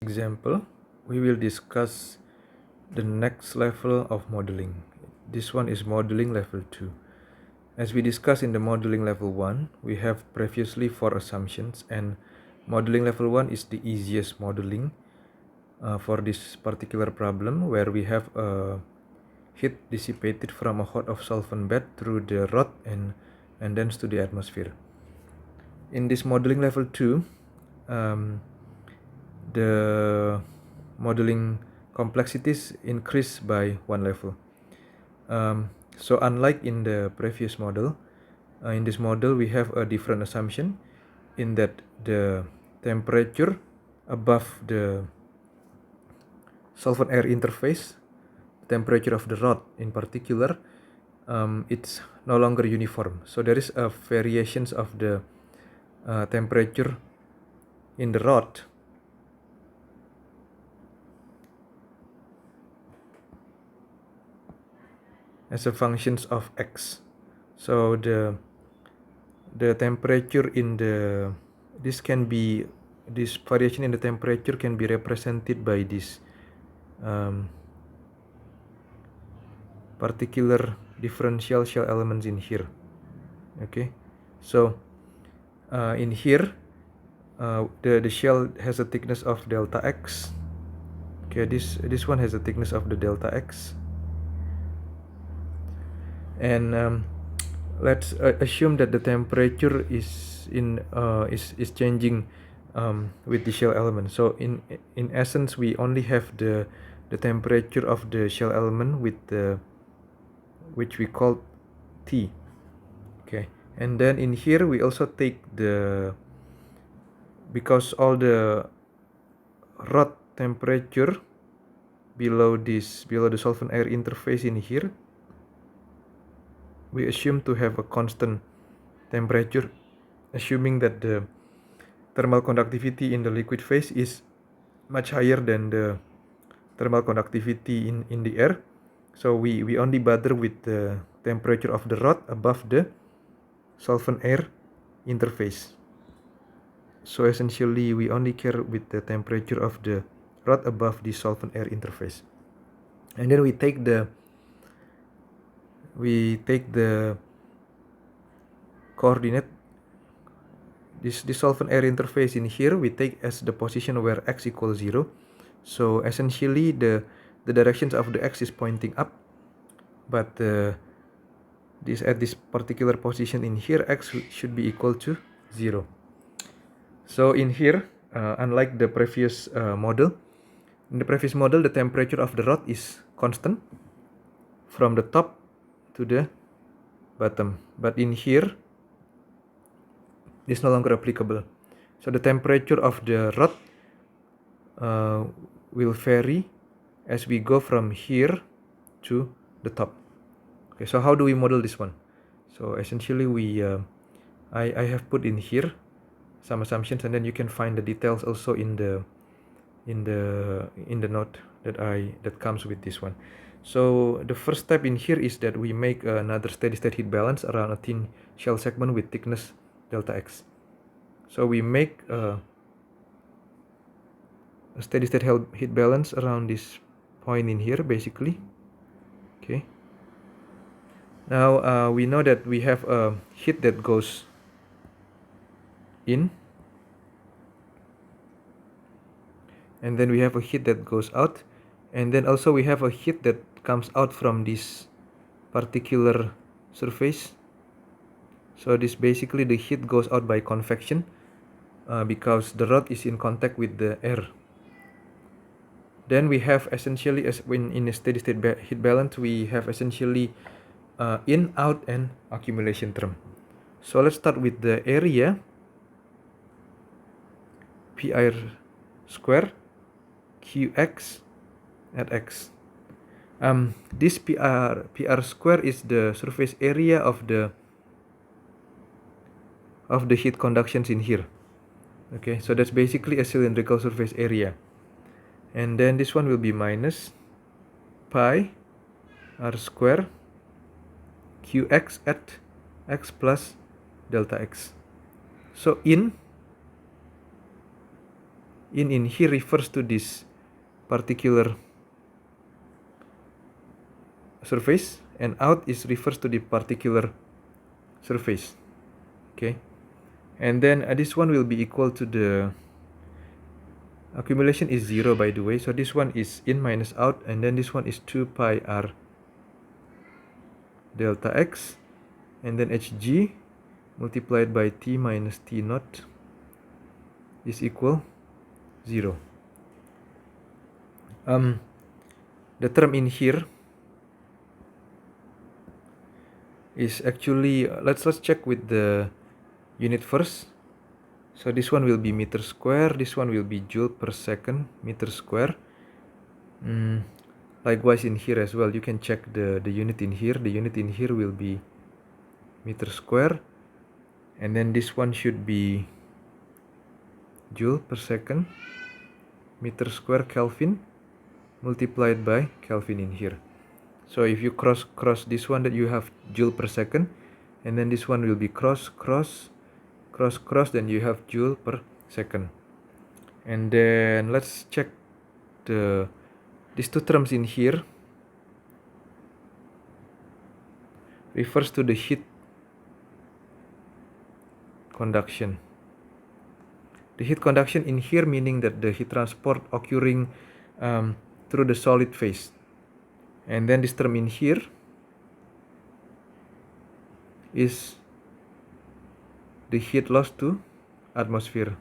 Example, we will discuss the next level of modeling. This one is modeling level 2. As we discussed in the modeling level 1, we have previously 4 assumptions, and modeling level 1 is the easiest modeling for this particular problem, where we have a heat dissipated from a hot of solvent bed through the rod and thence to the atmosphere. In this modeling level 2, the modeling complexities increase by 1 level. So unlike in the previous model, in this model we have a different assumption in that the temperature above the solvent air interface, temperature of the rod in particular, it's no longer uniform. So there is a variations of the temperature in the rod as a functions of x. So the temperature in this variation in the temperature can be represented by this particular differential shell elements in here. Okay, so in here the shell has a thickness of delta x. Okay, this one has a thickness of the delta x, and let's assume that the temperature is changing with the shell element. So in essence, we only have the temperature of the shell element with which we call T. Okay, and then in here we also take because all the rod temperature below the solvent air interface in here, we assume to have a constant temperature, assuming that the thermal conductivity in the liquid phase is much higher than the thermal conductivity in the air. So we only bother with the temperature of the rod above the solvent air interface. So essentially we only care with the temperature of the rod above the solvent air interface. And then we take the coordinate, this solvent air interface in here we take as the position where x equals 0. So essentially the directions of the x is pointing up, but this at this particular position in here x should be equal to 0. So in here, unlike the previous model, in the previous model the temperature of the rod is constant from the top to the bottom, but in here this is no longer applicable. So the temperature of the rod will vary as we go from here to the top. Okay, so how do we model this one? So essentially we I have put in here some assumptions, and then you can find the details also in the note that comes with this one. So the first step in here is that we make another steady-state heat balance around a thin shell segment with thickness delta x. So we make a steady-state heat balance around this point in here, basically. Okay. Now we know that we have a heat that goes in, and then we have a heat that goes out, and then also we have a heat that comes out from this particular surface. So this basically the heat goes out by convection because the rod is in contact with the air. Then we have essentially, as when in a steady state heat balance, we have essentially in, out, and accumulation term. So let's start with the area, pi square qx at x. This pr square is the surface area of the heat conductions in here. Okay, so that's basically a cylindrical surface area. And then this one will be minus pi r square qx at x plus delta x. So in in here refers to this particular surface, and out is refers to the particular surface. Okay, and then this one will be equal to the accumulation is 0, by the way, so this one is in minus out, and then this one is 2 pi r delta x, and then hg multiplied by t minus t naught is equal 0. The term in here is actually, let's check with the unit first. So this one will be meter square, this one will be joule per second meter square. Likewise in here as well, you can check the unit in here. The unit in here will be meter square, and then this one should be joule per second meter square Kelvin multiplied by Kelvin in here. So if you cross this one, that you have joule per second, and then this one will be cross, then you have joule per second. And then let's check these two terms in here refers to the heat conduction. The heat conduction in here meaning that the heat transport occurring through the solid phase. And then this term in here is the heat loss to atmosphere.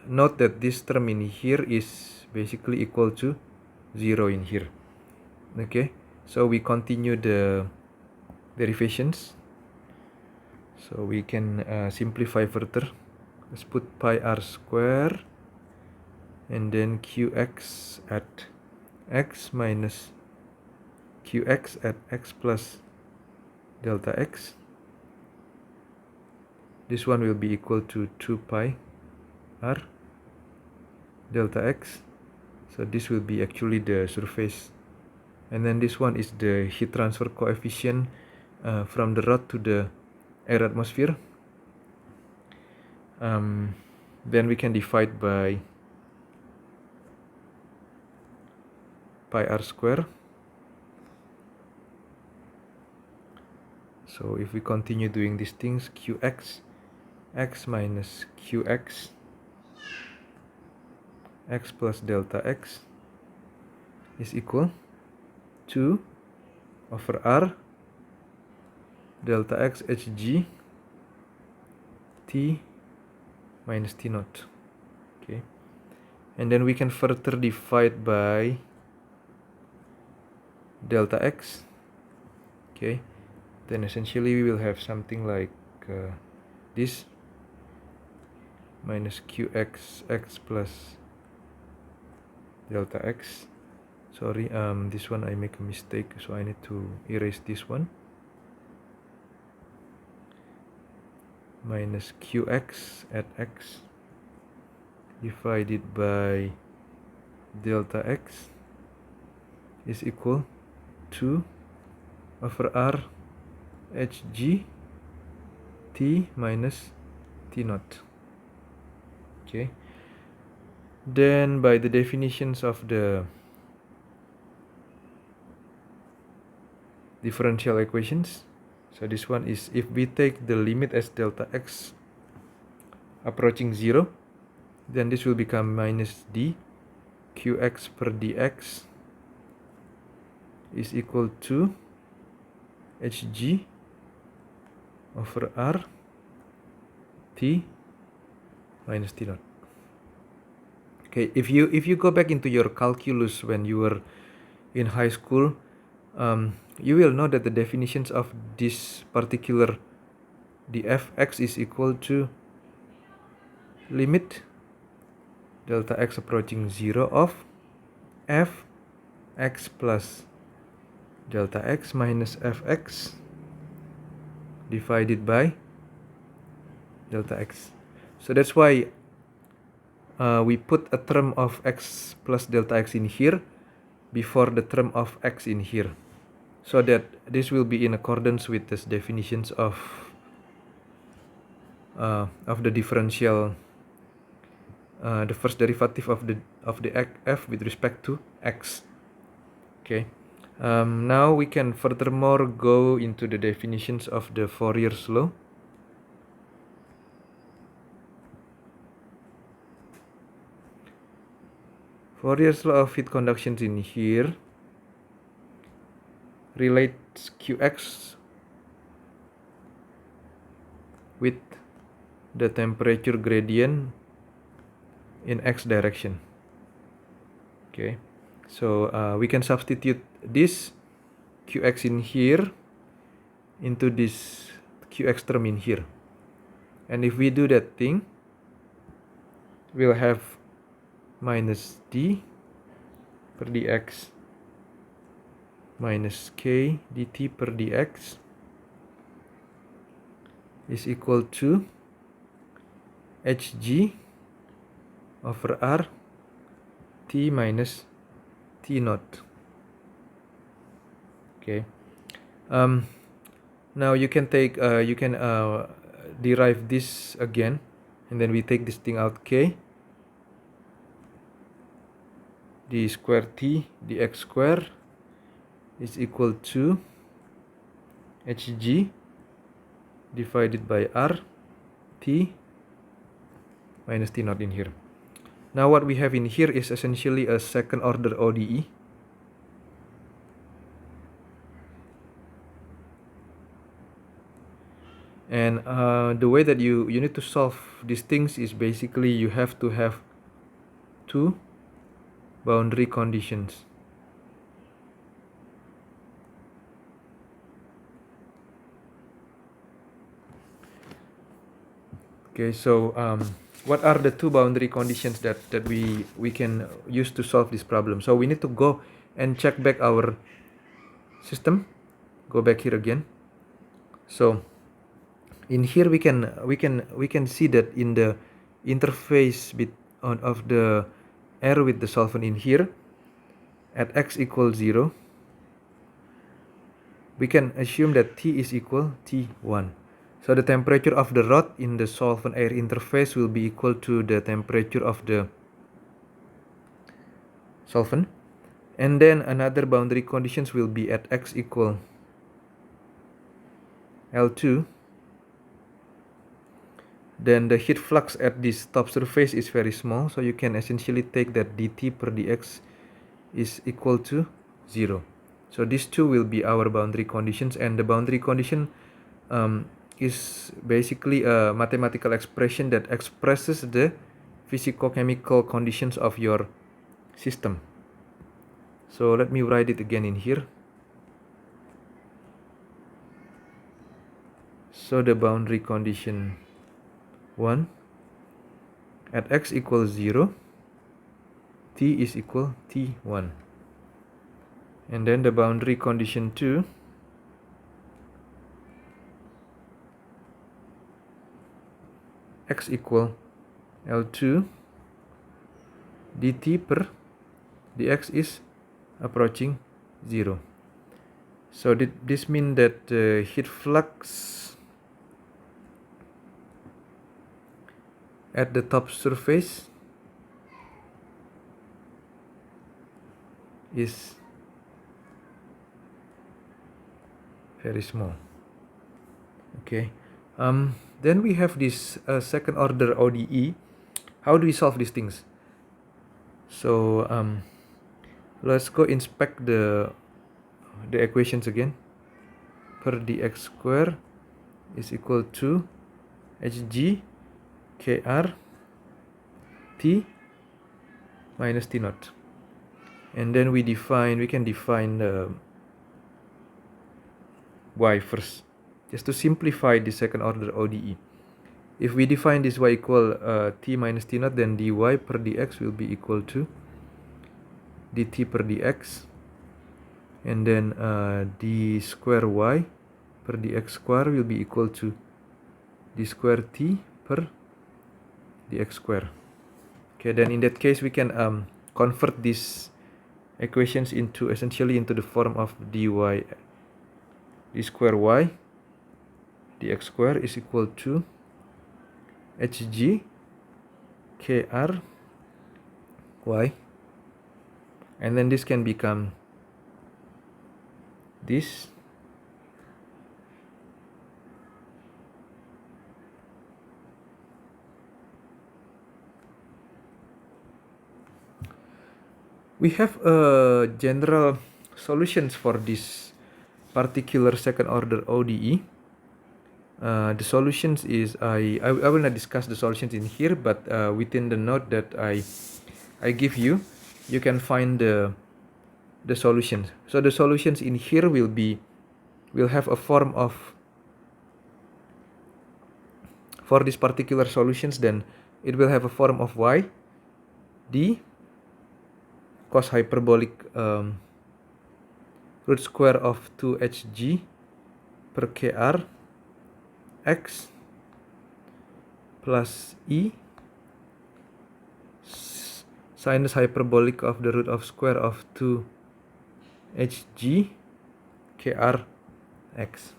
Note that this term in here is basically equal to 0 in here. Okay, so we continue the derivations. So we can simplify further. Let's put pi r square and then qx at x minus qx at x plus delta x. This one will be equal to 2 pi r delta x. So this will be actually the surface, and then this one is the heat transfer coefficient from the rod to the air atmosphere. Then we can divide by pi r square. So if we continue doing these things, qx x minus qx x plus delta x is equal to over r delta x hg t minus t naught. Okay, and then we can further divide by delta x. Okay, then essentially we will have something like this minus qx x plus delta x. Sorry, this one I make a mistake, so I need to erase this one. Minus qx at x divided by delta x is equal to over r hg t minus t naught. Okay, then by the definitions of the differential equations, so this one is, if we take the limit as delta x approaching 0, then this will become minus d qx per dx is equal to hg over r t minus t naught. Okay, if you go back into your calculus when you were in high school, you will know that the definitions of this particular dfx is equal to limit delta x approaching 0 of f x plus delta x minus fx divided by delta x. So that's why we put a term of x plus delta x in here before the term of x in here. so that this will be in accordance with the definitions of the differential, the first derivative of the f with respect to x. Okay. Now we can furthermore go into the definitions of the Fourier's law. Fourier's law of heat conduction in here relates Qx with the temperature gradient in x direction. Okay, so we can substitute this Qx in here into this Qx term in here, and if we do that thing, we'll have minus d per dx minus k dt per dx is equal to hg over r t minus t naught. Okay. Now you can take derive this again, and then we take this thing out, k d square t dx square is equal to hg divided by r t minus t naught in here. Now what we have in here is essentially a second order ODE. And the way that you need to solve these things is basically you have to have two boundary conditions. Okay, so what are the two boundary conditions that we can use to solve this problem? So we need to go and check back our system. Go back here again. So in here we can see that in the interface of the air with the solvent in here, at x equals 0, we can assume that T is equal T1. So the temperature of the rod in the solvent air interface will be equal to the temperature of the solvent. And then another boundary conditions will be at x equal L2. Then the heat flux at this top surface is very small, so you can essentially take that dt per dx is equal to 0. So these two will be our boundary conditions, and the boundary condition is basically a mathematical expression that expresses the physicochemical conditions of your system. So let me write it again in here. So the boundary condition 1, at x equals 0, T is equal T1. And then the boundary condition 2, x equal L2, dt per dx is approaching 0. So this means that the heat flux at the top surface is very small. Okay. Then we have this second order ODE. How do we solve these things? So let's go inspect the equations again. Per dx square is equal to hg kr t minus t naught. And then we can define the y first, just to simplify the second order ODE. If we define this y equal t minus t naught, then dy per dx will be equal to dt per dx, and then d square y per dx square will be equal to d square t per dx square. Okay, then in that case we can convert these equations into essentially into the form of dy d square y dx square is equal to hg kr y, and then this can become this we have a general solutions for this particular second order ODE. The solutions is I will not discuss the solutions in here, but within the note that I give you, you can find the solutions. So the solutions in here will have a form of, for this particular solutions, then it will have a form of y d cos hyperbolic root square of 2hg per kr x plus e sinus hyperbolic of the root of square of 2hg kr x.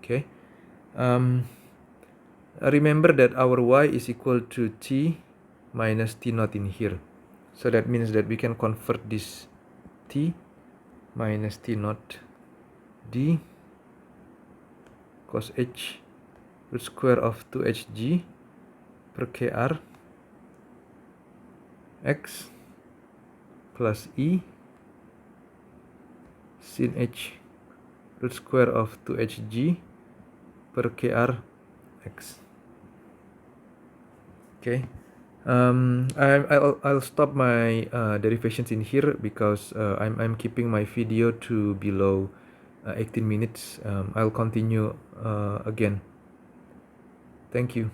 Okay. Remember that our y is equal to t minus t naught in here. So that means that we can convert this t minus t naught d cos h root square of 2hg per kr x plus e sin h root square of 2hg per kr x. Okay. I'll stop my derivations in here because I'm keeping my video to below 18 minutes. I'll continue again. Thank you.